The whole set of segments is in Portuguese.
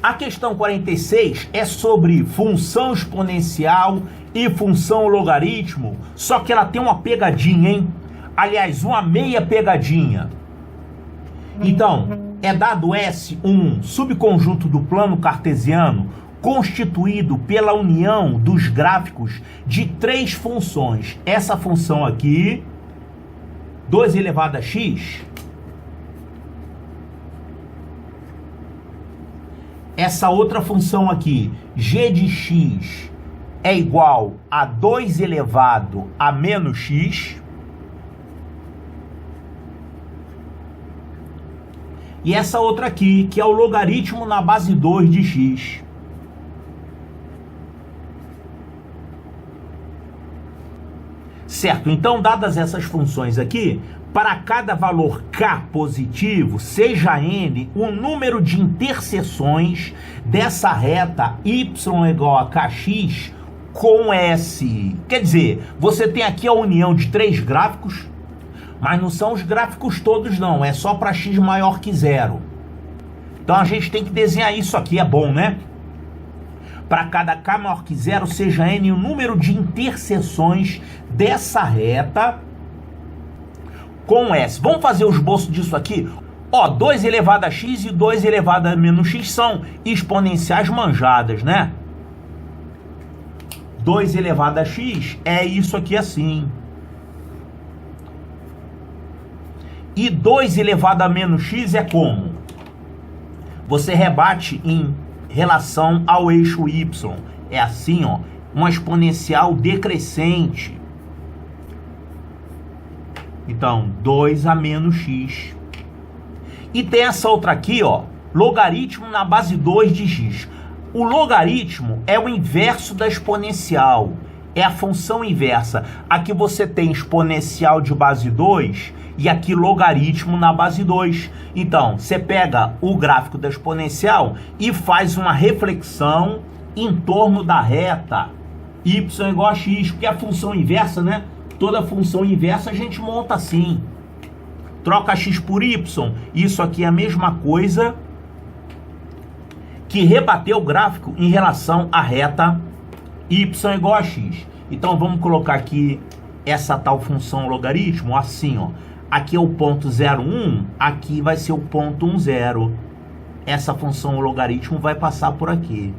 A questão 46 é sobre função exponencial e função logaritmo, só que ela tem uma pegadinha, hein? Aliás, uma meia pegadinha. Então, é dado S um subconjunto do plano cartesiano constituído pela união dos gráficos de três funções. Essa função aqui, 2 elevado a x. Essa outra função aqui, g de x, é igual a 2 elevado a menos x. E essa outra aqui, que é o logaritmo na base 2 de x. Certo? Então, dadas essas funções aqui, para cada valor k positivo, seja n o número de interseções dessa reta y igual a kx com S. Quer dizer, você tem aqui a união de três gráficos, mas não são os gráficos todos não, é só para x maior que 0. Então a gente tem que desenhar isso aqui, é bom, né? Para cada k maior que 0, seja n o número de interseções dessa reta com S. Vamos fazer o esboço disso aqui? Ó, 2 elevado a x e 2 elevado a menos x são exponenciais manjadas, né? 2 elevado a x é isso aqui assim. E 2 elevado a menos x é como? Você rebate em relação ao eixo y. É assim, ó, uma exponencial decrescente. Então, 2 a menos x. E tem essa outra aqui, ó, logaritmo na base 2 de x. O logaritmo é o inverso da exponencial. É a função inversa. Aqui você tem exponencial de base 2 e aqui logaritmo na base 2. Então, você pega o gráfico da exponencial e faz uma reflexão em torno da reta y igual a x, porque a função inversa, né? Toda função inversa a gente monta assim. Troca x por y. Isso aqui é a mesma coisa que rebater o gráfico em relação à reta y igual a x. Então vamos colocar aqui essa tal função logaritmo assim, ó. Aqui é o ponto 0,1, aqui vai ser o ponto 1,0. Essa função logaritmo vai passar por aqui.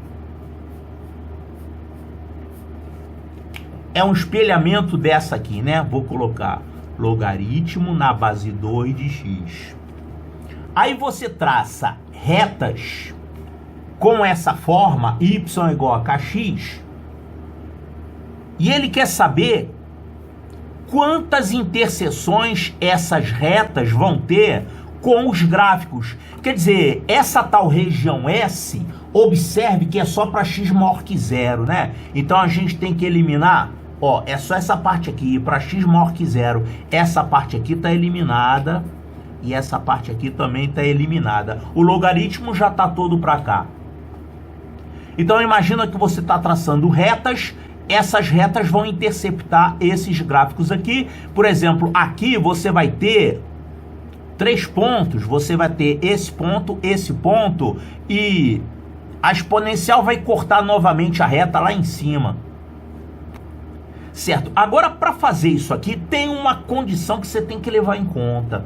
É um espelhamento dessa aqui, né? Vou colocar logaritmo na base 2 de x. Aí você traça retas com essa forma, y igual a kx, e ele quer saber quantas interseções essas retas vão ter com os gráficos. Quer dizer, essa tal região S, observe que é só para x maior que 0, né? Então a gente tem que eliminar, ó, é só essa parte aqui, para x maior que 0. Essa parte aqui está eliminada e essa parte aqui também está eliminada. O logaritmo já está todo para cá. Então imagina que você está traçando retas. Essas retas vão interceptar esses gráficos aqui. Por exemplo, aqui você vai ter 3 pontos. Você vai ter esse ponto e a exponencial vai cortar novamente a reta lá em cima. Certo? Agora, para fazer isso aqui, tem uma condição que você tem que levar em conta.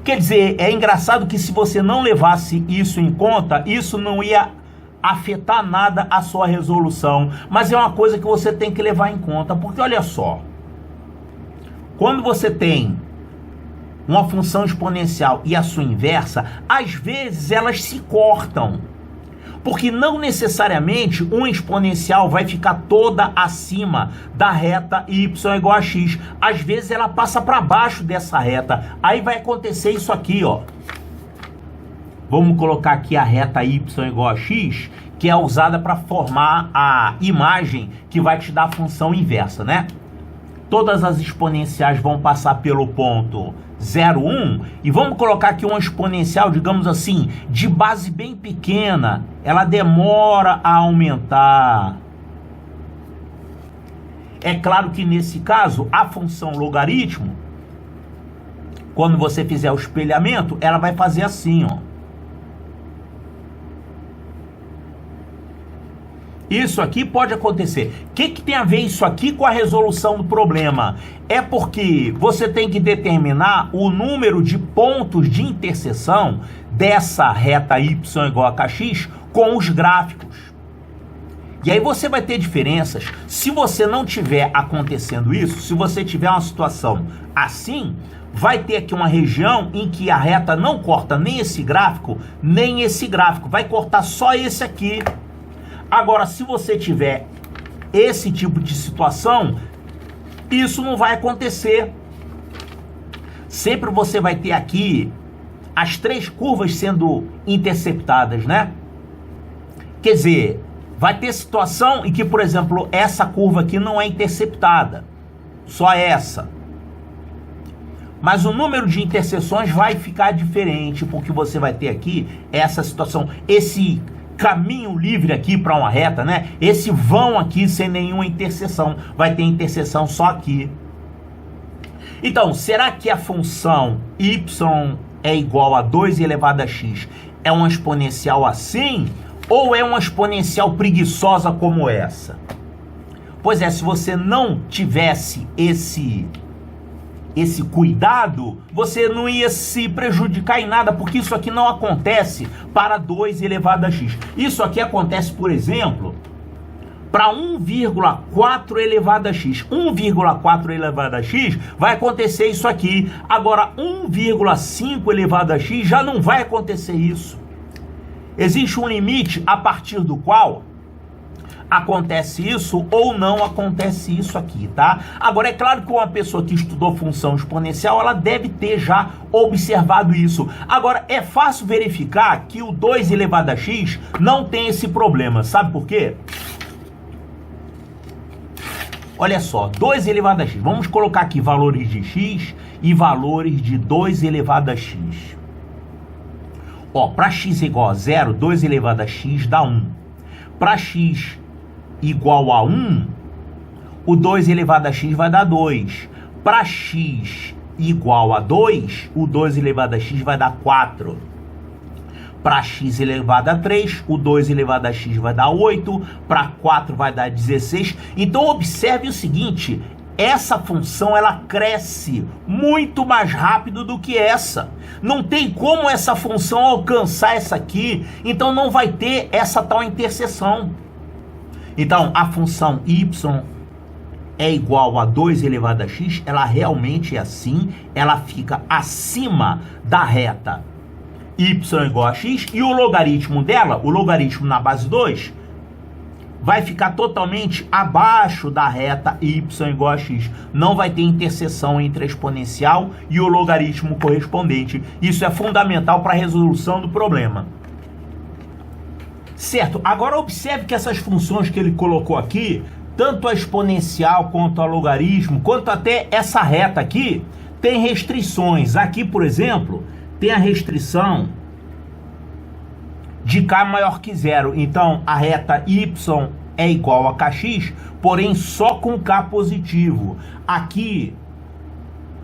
Quer dizer, é engraçado que se você não levasse isso em conta, isso não ia afetar nada a sua resolução, mas é uma coisa que você tem que levar em conta, porque olha só, quando você tem uma função exponencial e a sua inversa, às vezes elas se cortam, porque não necessariamente uma exponencial vai ficar toda acima da reta y igual a x, às vezes ela passa para baixo dessa reta, aí vai acontecer isso aqui, ó. Vamos colocar aqui a reta y igual a x, que é usada para formar a imagem que vai te dar a função inversa, né? Todas as exponenciais vão passar pelo ponto 0,1 e vamos colocar aqui uma exponencial, digamos assim, de base bem pequena. Ela demora a aumentar. É claro que nesse caso, a função logaritmo, quando você fizer o espelhamento, ela vai fazer assim, ó. Isso aqui pode acontecer. O que tem a ver isso aqui com a resolução do problema? É porque você tem que determinar o número de pontos de interseção dessa reta y igual a kx com os gráficos. E aí você vai ter diferenças. Se você não tiver acontecendo isso, se você tiver uma situação assim, vai ter aqui uma região em que a reta não corta nem esse gráfico, nem esse gráfico. Vai cortar só esse aqui. Agora, se você tiver esse tipo de situação, isso não vai acontecer. Sempre você vai ter aqui as três curvas sendo interceptadas, né? Quer dizer, vai ter situação em que, por exemplo, essa curva aqui não é interceptada. Só essa. Mas o número de interseções vai ficar diferente, porque você vai ter aqui essa situação, esse caminho livre aqui para uma reta, né? Esse vão aqui sem nenhuma interseção. Vai ter interseção só aqui. Então, será que a função y é igual a 2 elevado a x é uma exponencial assim? Ou é uma exponencial preguiçosa como essa? Pois é, se você não tivesse esse cuidado, você não ia se prejudicar em nada, porque isso aqui não acontece para 2 elevado a x. Isso aqui acontece, por exemplo, para 1,4 elevado a x. 1,4 elevado a x vai acontecer isso aqui. Agora, 1,5 elevado a x já não vai acontecer isso. Existe um limite a partir do qual acontece isso ou não acontece isso aqui, tá? Agora, é claro que uma pessoa que estudou função exponencial, ela deve ter já observado isso. Agora, é fácil verificar que o 2 elevado a x não tem esse problema. Sabe por quê? Olha só, 2 elevado a x. Vamos colocar aqui valores de x e valores de 2 elevado a x. Ó, para x igual a 0, 2 elevado a x dá 1. Para x igual a 1, o 2 elevado a x vai dar 2. Para x igual a 2, o 2 elevado a x vai dar 4. Para x elevado a 3, o 2 elevado a x vai dar 8. Para 4 vai dar 16. Então, observe o seguinte, essa função ela cresce muito mais rápido do que essa. Não tem como essa função alcançar essa aqui, então não vai ter essa tal interseção. Então, a função y é igual a 2 elevado a x, ela realmente é assim, ela fica acima da reta y igual a x, e o logaritmo dela, o logaritmo na base 2, vai ficar totalmente abaixo da reta y igual a x. Não vai ter interseção entre a exponencial e o logaritmo correspondente. Isso é fundamental para a resolução do problema. Certo, agora observe que essas funções que ele colocou aqui, tanto a exponencial quanto a logaritmo, quanto até essa reta aqui, tem restrições. Aqui, por exemplo, tem a restrição de k maior que 0. Então, a reta y é igual a kx, porém só com k positivo. Aqui,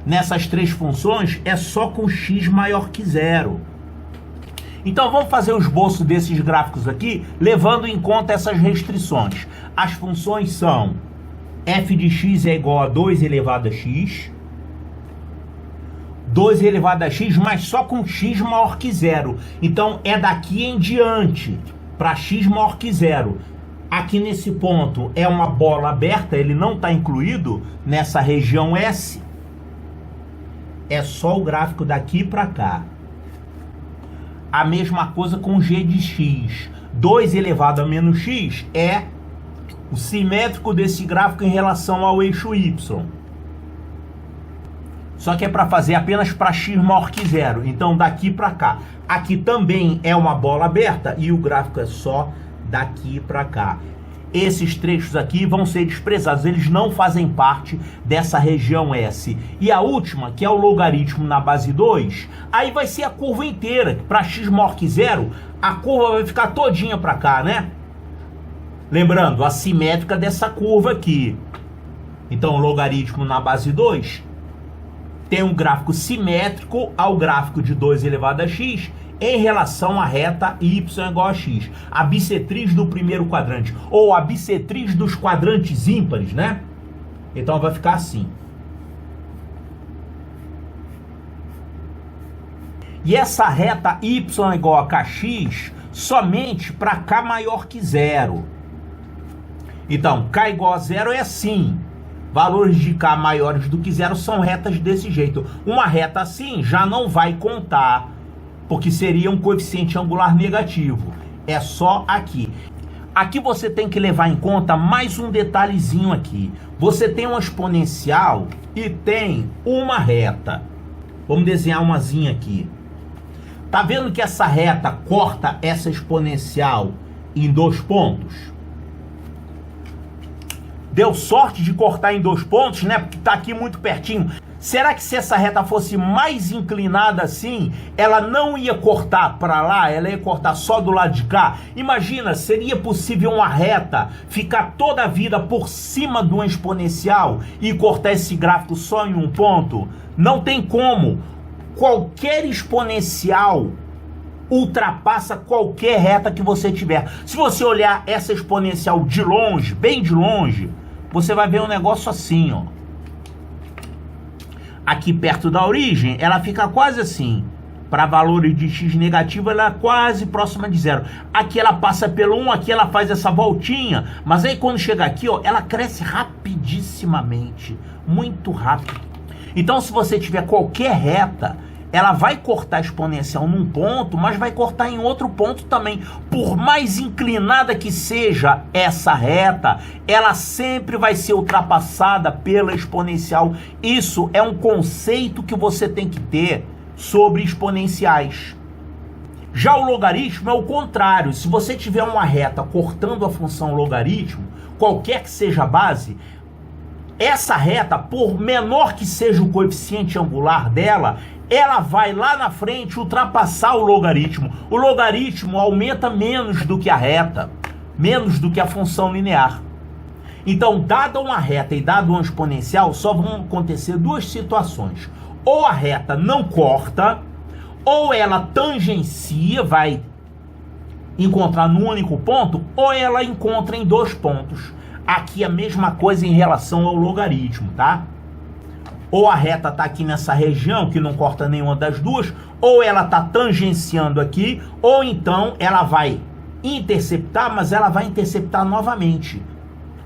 nessas três funções, é só com x maior que 0. Então, vamos fazer o esboço desses gráficos aqui, levando em conta essas restrições. As funções são f de x é igual a 2 elevado a x, 2 elevado a x, mas só com x maior que 0. Então, é daqui em diante, para x maior que 0. Aqui nesse ponto é uma bola aberta, ele não está incluído nessa região S. É só o gráfico daqui para cá. A mesma coisa com g de x. 2 elevado a menos x é o simétrico desse gráfico em relação ao eixo y. Só que é para fazer apenas para x maior que 0. Então, daqui para cá. Aqui também é uma bola aberta e o gráfico é só daqui para cá. Esses trechos aqui vão ser desprezados. Eles não fazem parte dessa região S. E a última, que é o logaritmo na base 2, aí vai ser a curva inteira. Para x maior que 0, a curva vai ficar todinha para cá, né? Lembrando, a simétrica dessa curva aqui. Então, o logaritmo na base 2 tem um gráfico simétrico ao gráfico de 2 elevado a x em relação à reta y igual a x. A bissetriz do primeiro quadrante, ou a bissetriz dos quadrantes ímpares, né? Então vai ficar assim. E essa reta y igual a kx somente para k maior que zero. Então, k igual a zero é assim. Valores de k maiores do que zero são retas desse jeito. Uma reta assim já não vai contar, porque seria um coeficiente angular negativo. É só aqui. Aqui você tem que levar em conta mais um detalhezinho aqui. Você tem uma exponencial e tem uma reta. Vamos desenhar umazinha aqui. Tá vendo que essa reta corta essa exponencial em 2 pontos? Deu sorte de cortar em 2 pontos, né? Porque tá aqui muito pertinho. Será que se essa reta fosse mais inclinada assim, ela não ia cortar para lá, ela ia cortar só do lado de cá? Imagina, seria possível uma reta ficar toda a vida por cima de uma exponencial e cortar esse gráfico só em um ponto? Não tem como. Qualquer exponencial ultrapassa qualquer reta que você tiver. Se você olhar essa exponencial de longe, bem de longe, você vai ver um negócio assim, ó. Aqui perto da origem, ela fica quase assim. Para valores de x negativo, ela é quase próxima de zero. Aqui ela passa pelo 1, aqui ela faz essa voltinha. Mas aí quando chega aqui, ó, ela cresce rapidissimamente. Muito rápido. Então se você tiver qualquer reta, ela vai cortar a exponencial num ponto, mas vai cortar em outro ponto também. Por mais inclinada que seja essa reta, ela sempre vai ser ultrapassada pela exponencial. Isso é um conceito que você tem que ter sobre exponenciais. Já o logaritmo é o contrário. Se você tiver uma reta cortando a função logaritmo, qualquer que seja a base, essa reta, por menor que seja o coeficiente angular dela, ela vai lá na frente ultrapassar o logaritmo. O logaritmo aumenta menos do que a reta, menos do que a função linear. Então, dada uma reta e dada uma exponencial, só vão acontecer 2 situações. Ou a reta não corta, ou ela tangencia, vai encontrar num único ponto, ou ela encontra em 2 pontos. Aqui a mesma coisa em relação ao logaritmo, tá? Ou a reta está aqui nessa região, que não corta nenhuma das duas, ou ela está tangenciando aqui, ou então ela vai interceptar, mas ela vai interceptar novamente.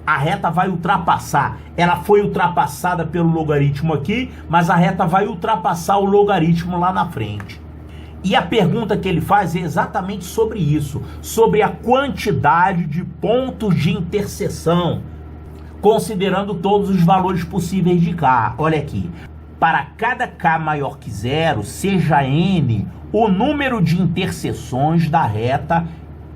A reta vai ultrapassar. Ela foi ultrapassada pelo logaritmo aqui, mas a reta vai ultrapassar o logaritmo lá na frente. E a pergunta que ele faz é exatamente sobre isso, sobre a quantidade de pontos de interseção, considerando todos os valores possíveis de k. Olha aqui, para cada k maior que zero, seja n o número de interseções da reta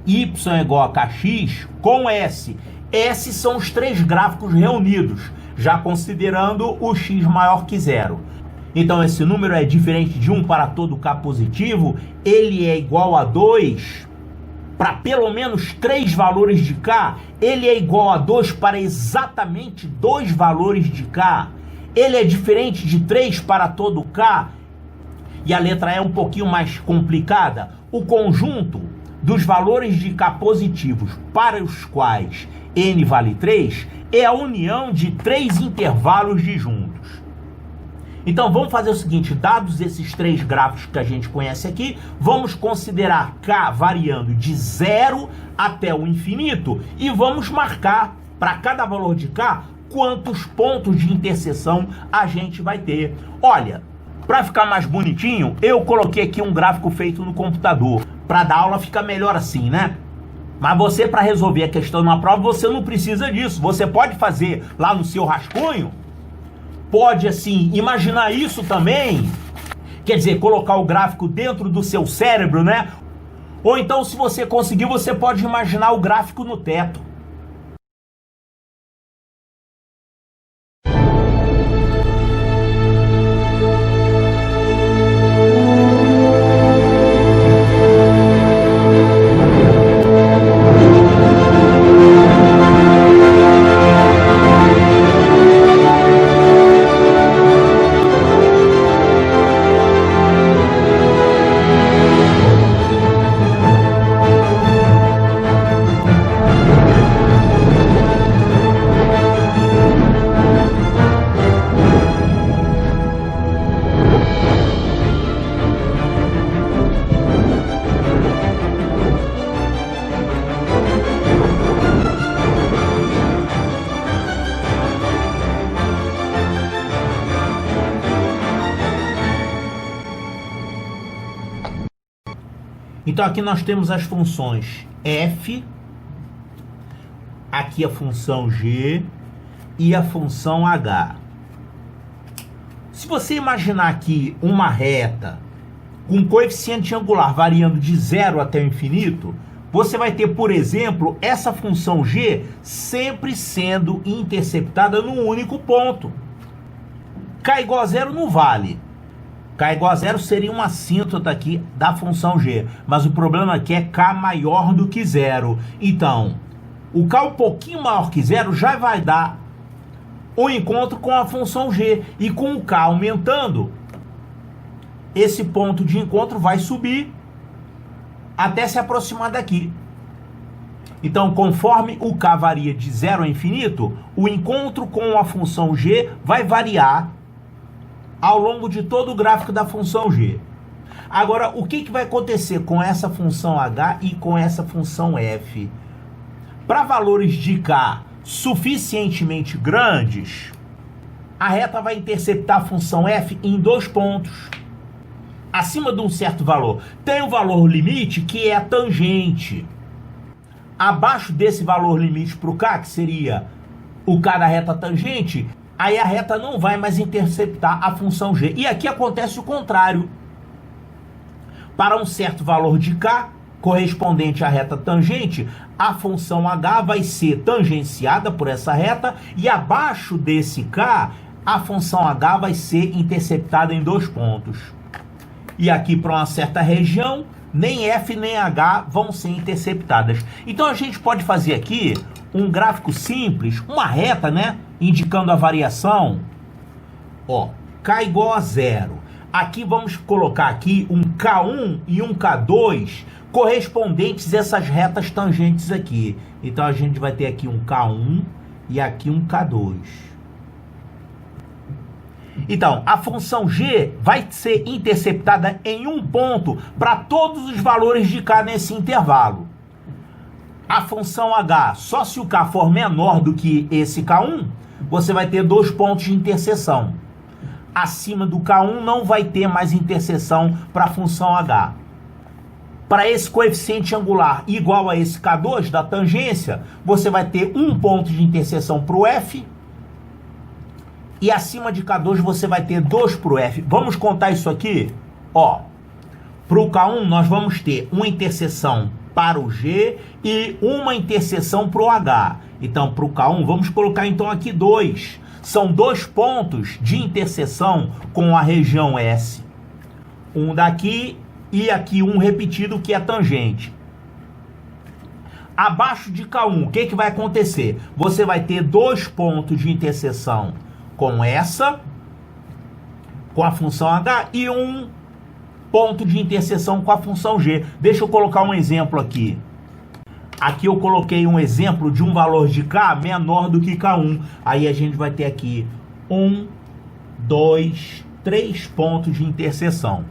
y igual a kx com s. S são os 3 gráficos reunidos, já considerando o x maior que zero. Então esse número é diferente de 1 para todo k positivo, ele é igual a 2 para pelo menos 3 valores de k, ele é igual a 2 para exatamente 2 valores de k, ele é diferente de 3 para todo k, e a letra E é um pouquinho mais complicada. O conjunto dos valores de k positivos para os quais n vale 3 é a união de 3 intervalos disjuntos. Então vamos fazer o seguinte, dados esses 3 gráficos que a gente conhece aqui, vamos considerar k variando de 0 até o infinito e vamos marcar para cada valor de k quantos pontos de interseção a gente vai ter. Olha, para ficar mais bonitinho, eu coloquei aqui um gráfico feito no computador. Para dar aula fica melhor assim, né? Mas você, para resolver a questão numa prova, você não precisa disso. Você pode fazer lá no seu rascunho, pode, assim, imaginar isso também. Quer dizer, colocar o gráfico dentro do seu cérebro, né? Ou então, se você conseguir, você pode imaginar o gráfico no teto. Então aqui nós temos as funções f, aqui a função g e a função h. Se você imaginar aqui uma reta com coeficiente angular variando de 0 até o infinito, você vai ter, por exemplo, essa função g sempre sendo interceptada num único ponto. K igual a zero não vale. K igual a zero seria uma assíntota aqui da função g. Mas o problema aqui é K maior do que zero. Então, o K um pouquinho maior que zero já vai dar o encontro com a função g. E com o K aumentando, esse ponto de encontro vai subir até se aproximar daqui. Então, conforme o K varia de 0 a infinito, o encontro com a função g vai variar ao longo de todo o gráfico da função g. Agora, o que vai acontecer com essa função h e com essa função f? Para valores de k suficientemente grandes, a reta vai interceptar a função f em 2 pontos. Acima de um certo valor. Tem um valor limite que é a tangente. Abaixo desse valor limite para o k, que seria o k da reta tangente, aí a reta não vai mais interceptar a função g. E aqui acontece o contrário. Para um certo valor de k, correspondente à reta tangente, a função h vai ser tangenciada por essa reta, e abaixo desse k, a função h vai ser interceptada em 2 pontos. E aqui para uma certa região, nem f nem h vão ser interceptadas. Então a gente pode fazer aqui um gráfico simples, uma reta, né? Indicando a variação. Ó, k igual a zero. Aqui vamos colocar aqui um K1 e um K2 correspondentes a essas retas tangentes aqui. Então a gente vai ter aqui um K1 e aqui um K2. Então, a função g vai ser interceptada em um ponto para todos os valores de k nesse intervalo. A função h, só se o k for menor do que esse k1, você vai ter 2 pontos de interseção. Acima do k1 não vai ter mais interseção para a função h. Para esse coeficiente angular igual a esse k2 da tangência, você vai ter um ponto de interseção para o f. E acima de K2 você vai ter 2 para o F. Vamos contar isso aqui? Ó, para o K1 nós vamos ter uma interseção para o G e uma interseção para o H. Então, para o K1, vamos colocar então aqui 2. São 2 pontos de interseção com a região S. Um daqui e aqui um repetido que é tangente. Abaixo de K1, o que vai acontecer? Você vai ter 2 pontos de interseção com essa, com a função h, e um ponto de interseção com a função g. Deixa eu colocar um exemplo aqui. Aqui eu coloquei um exemplo de um valor de k menor do que k1. Aí a gente vai ter aqui 1, 2, 3 pontos de interseção.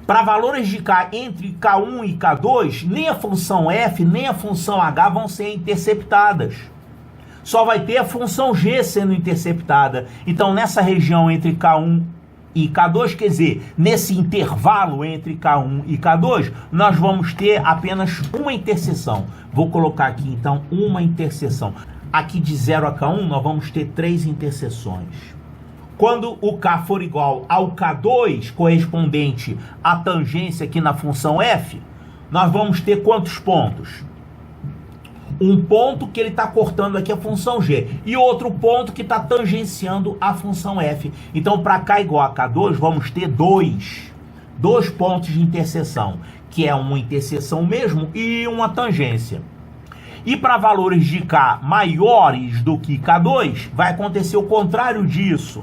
Para valores de k entre k1 e k2, nem a função f, nem a função h vão ser interceptadas. Só vai ter a função g sendo interceptada. Então, nessa região entre K1 e K2, quer dizer, nesse intervalo entre K1 e K2, nós vamos ter apenas uma interseção. Vou colocar aqui, então, uma interseção. Aqui de 0 a K1, nós vamos ter 3 interseções. Quando o K for igual ao K2, correspondente à tangência aqui na função f, nós vamos ter quantos pontos? Um ponto que ele está cortando aqui a função g e outro ponto que está tangenciando a função f. Então, para k igual a k2, vamos ter 2 pontos de interseção, que é uma interseção mesmo e uma tangência. E para valores de k maiores do que k2, vai acontecer o contrário disso.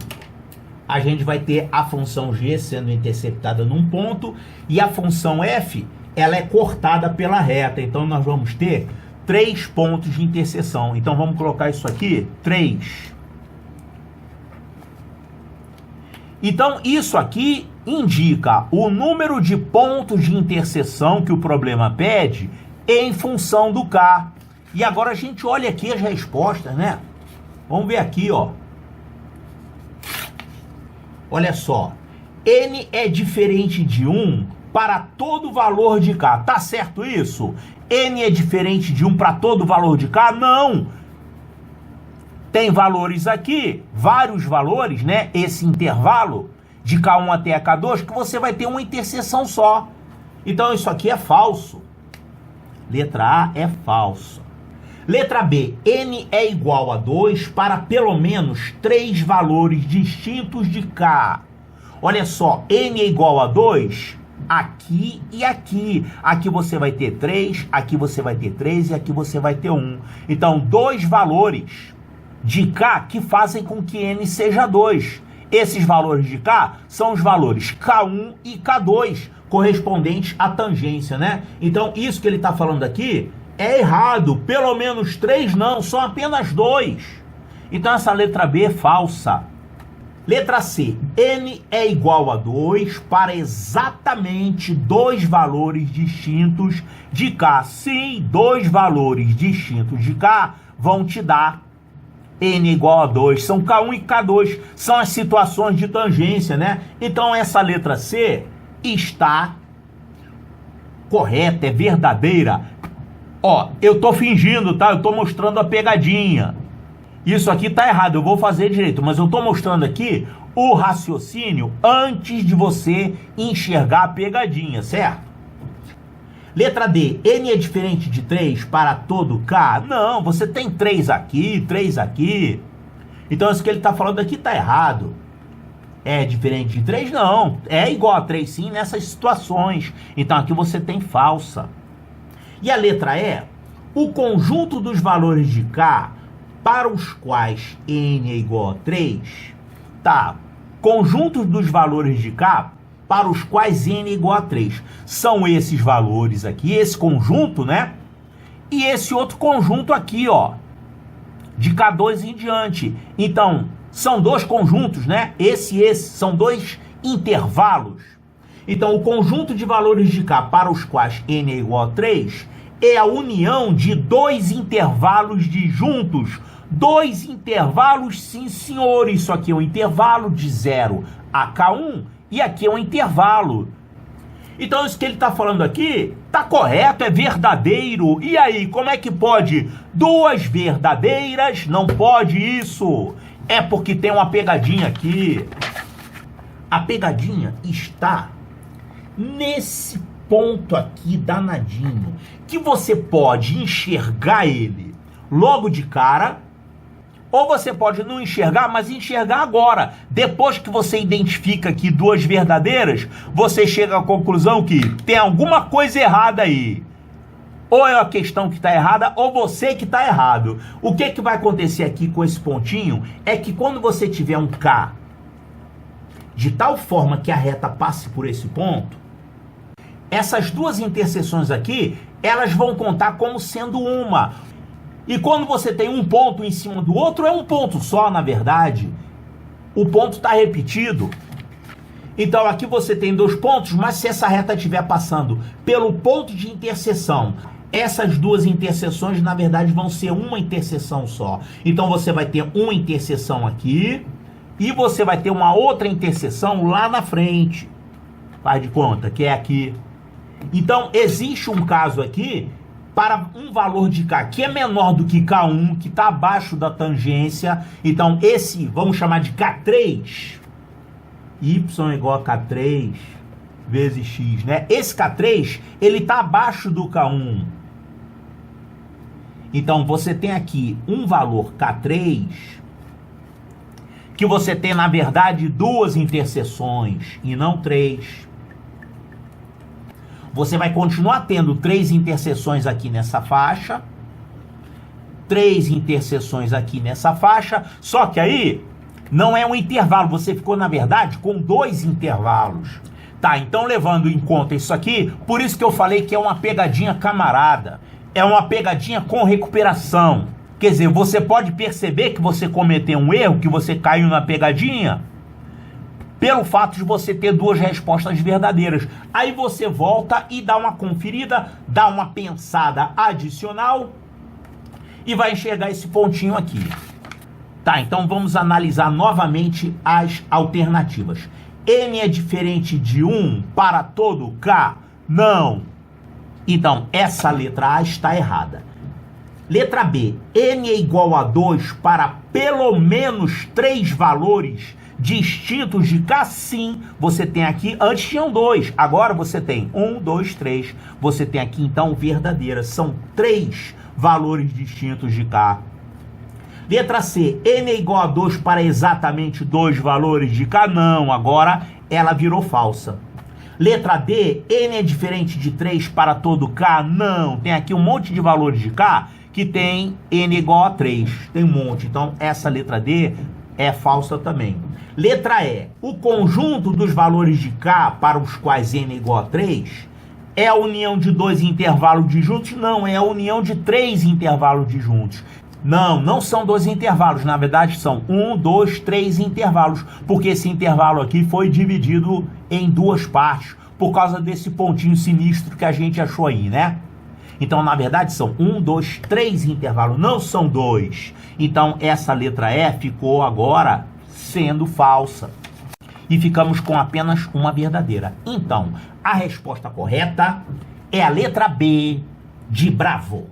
A gente vai ter a função g sendo interceptada num ponto e a função f, ela é cortada pela reta. Então, nós vamos ter 3 pontos de interseção. Então, vamos colocar isso aqui, 3. Então, isso aqui indica o número de pontos de interseção que o problema pede em função do K. E agora a gente olha aqui as respostas, né? Vamos ver aqui, ó. Olha só. N é diferente de 1 para todo valor de K. Tá certo isso? N é diferente de 1 para todo valor de K? Não! Tem valores aqui, vários valores, né? Esse intervalo de K1 até K2, que você vai ter uma interseção só. Então isso aqui é falso. Letra A é falso. Letra B, N é igual a 2 para pelo menos 3 valores distintos de K. Olha só, N é igual a 2 aqui e aqui. Aqui você vai ter 3, aqui você vai ter 3 e aqui você vai ter 1. Então, 2 valores de K que fazem com que N seja 2. Esses valores de K são os valores K1 e K2, correspondentes à tangência, né? Então, isso que ele está falando aqui é errado. Pelo menos 3 não, são apenas 2. Então, essa letra B é falsa. Letra C, N é igual a 2 para exatamente 2 valores distintos de K. Sim, 2 valores distintos de K vão te dar N igual a 2. São K1 e K2, são as situações de tangência, né? Então essa letra C está correta, é verdadeira. Ó, eu tô fingindo, tá? Eu tô mostrando a pegadinha. Isso aqui tá errado, eu vou fazer direito, mas eu tô mostrando aqui o raciocínio antes de você enxergar a pegadinha, certo? Letra D, N é diferente de 3 para todo K? Não, você tem 3 aqui, 3 aqui. Então isso que ele tá falando aqui tá errado. É diferente de 3? Não, é igual a 3 sim nessas situações. Então aqui você tem falsa. E a letra E, o conjunto dos valores de K para os quais N é igual a 3, tá, conjuntos dos valores de K para os quais N é igual a 3. São esses valores aqui, esse conjunto, né? E esse outro conjunto aqui, ó, de K2 em diante. Então, são 2 conjuntos, né? Esse e esse, são 2 intervalos. Então, o conjunto de valores de K para os quais N é igual a 3 é a união de 2 intervalos disjuntos. 2 intervalos, sim senhor. Isso aqui é um intervalo de 0 a K1 e aqui é um intervalo. Então isso que ele está falando aqui está correto, é verdadeiro. E aí, como é que pode 2 verdadeiras? Não pode isso. É porque tem uma pegadinha aqui. A pegadinha está nesse ponto aqui danadinho, que você pode enxergar ele logo de cara, ou você pode não enxergar, mas enxergar agora. Depois que você identifica aqui 2 verdadeiras, você chega à conclusão que tem alguma coisa errada aí. Ou é a questão que está errada, ou você que está errado. O que vai acontecer aqui com esse pontinho é que quando você tiver um K de tal forma que a reta passe por esse ponto, essas 2 interseções aqui, elas vão contar como sendo uma. E quando você tem um ponto em cima do outro, é um ponto só, na verdade. O ponto está repetido. Então aqui você tem 2 pontos, mas se essa reta estiver passando pelo ponto de interseção, essas 2 interseções, na verdade, vão ser uma interseção só. Então você vai ter uma interseção aqui e você vai ter uma outra interseção lá na frente. Faz de conta que é aqui. Então, existe um caso aqui para um valor de K que é menor do que K1, que está abaixo da tangência. Então, esse, vamos chamar de K3. Y é igual a K3 vezes X, né? Esse K3, ele está abaixo do K1. Então, você tem aqui um valor K3, que você tem, na verdade, 2 interseções e não 3. Você vai continuar tendo 3 interseções aqui nessa faixa, 3 interseções aqui nessa faixa, só que aí não é um intervalo, você ficou, na verdade, com 2 intervalos. Tá, então levando em conta isso aqui, por isso que eu falei que é uma pegadinha camarada, é uma pegadinha com recuperação. Quer dizer, você pode perceber que você cometeu um erro, que você caiu na pegadinha, pelo fato de você ter 2 respostas verdadeiras. Aí você volta e dá uma conferida, dá uma pensada adicional e vai enxergar esse pontinho aqui. Tá, então vamos analisar novamente as alternativas. N é diferente de 1 para todo K? Não. Então, essa letra A está errada. Letra B, N é igual a 2 para pelo menos 3 valores distintos de K? Sim, você tem aqui, antes tinham 2, agora você tem 1, 2, 3. Você tem aqui, então, verdadeira. São 3 valores distintos de K. Letra C, N é igual a 2 para exatamente 2 valores de K? Não, agora ela virou falsa. Letra D, N é diferente de 3 para todo K? Não, tem aqui um monte de valores de K que tem N igual a 3, tem um monte, então essa letra D é falsa também. Letra E, o conjunto dos valores de K para os quais N é igual a 3 é a união de 2 intervalos disjuntos? Não, é a união de 3 intervalos disjuntos. Não, não são 2 intervalos, na verdade são 1, 2, 3 intervalos, porque esse intervalo aqui foi dividido em 2 partes, por causa desse pontinho sinistro que a gente achou aí, né? Então, na verdade, são 1, 2, 3 intervalos, não são 2. Então, essa letra E ficou agora sendo falsa. E ficamos com apenas uma verdadeira. Então, a resposta correta é a letra B de Bravo.